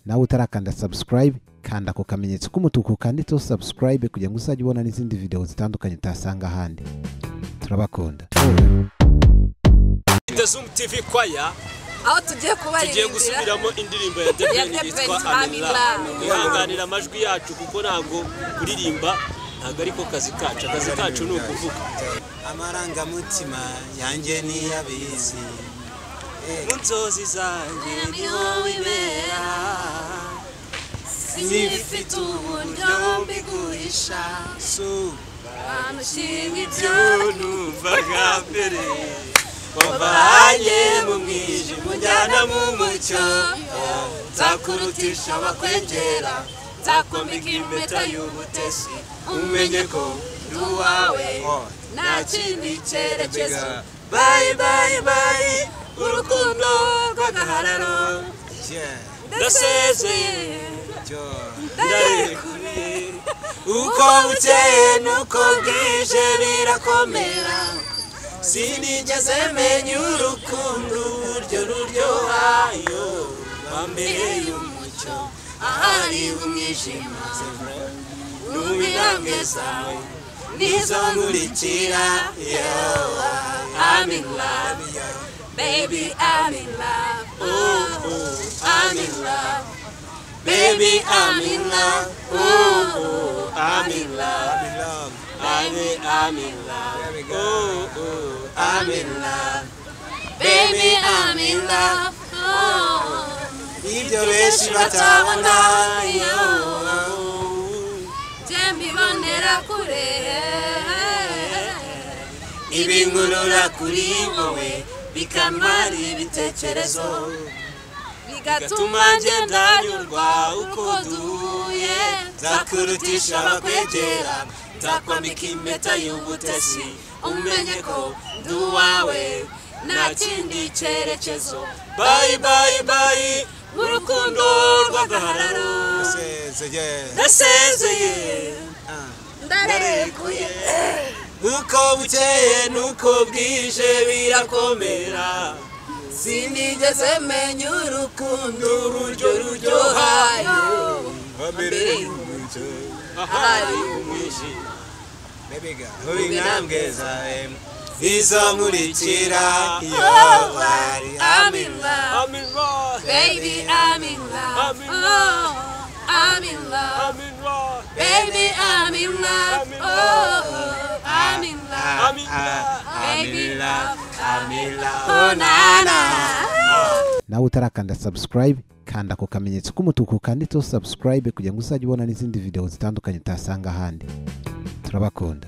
nawe utarakanda subscribe kanda ku kamenyetso k'umutuku kanditseho subscribe kugira ngo uzajye ubona n'izindi video zitandukanye utasanga ahandi. Turabakunda. ZOOM TV24 aho tugiye gusubiramo indirimbo ya Debeni yitwa Amila. Ihanganira amajwi yacu kuko ntabwo kuririmba ntabwo ariko kazi kacu ni ukuvuga. Amarangamutima yanjye niyabizi mu nzozi zanjye niho wibera sinifite uburyo mbiguhisha amushinga ibyo numvaga mbere wavanye mu mwijima ujyana mu mucyo nzakurutisha abakwegera nzakwambika impeta y'ubutesi umenye ko ndi uwawe nta kindi cyerekezo. Bye bye bye urukundo rw'agahararo ndasezeye ndarekuye uko bukeye nuko bwije birakomera sinigeze menya urukundo uburyo ruryohayo wambereye umucyo ahari umwijima n'ubirambwe zawe nizo nkurikira. I'm in love, baby, I'm in love. Oh, I'm in love, baby, I'm in love. Oh, I'm in love, baby, I'm in love. Oh, I'm in love, baby, I'm in love. Oh, ibyo benshi batabona jembibonera kure ibinkurura kuri wowe bikantwara ibitekerezo bigatuma ngenda nyurwa uko duhuye nzakurutisha abakwegera nzakwambika impeta y'ubutesi umenye ko ndi uwawe nta kindi cyerekezo. Bye bye bye urukundo rw'agahararo ndasezeye ndarekuye uko bukeye nuko bwije birakomera sinigeze menya urukundo uburyo ruryohayo wambereye umucyo ahari umwijima n'ubirambwe zawe nizo nkurikira. I'm in love, baby, I'm in love. Oh, I'm in love, baby, I'm in love. Oh, I'm in love, baby, I'm in love. Oh, nana. nawe utarakanda subscribe kanda ku kamenyetso k'umutuku kanditseho subscribe kugira ngo uzajye ubona n'izindi video zitandukanye utasanga ahandi. Turabakunda.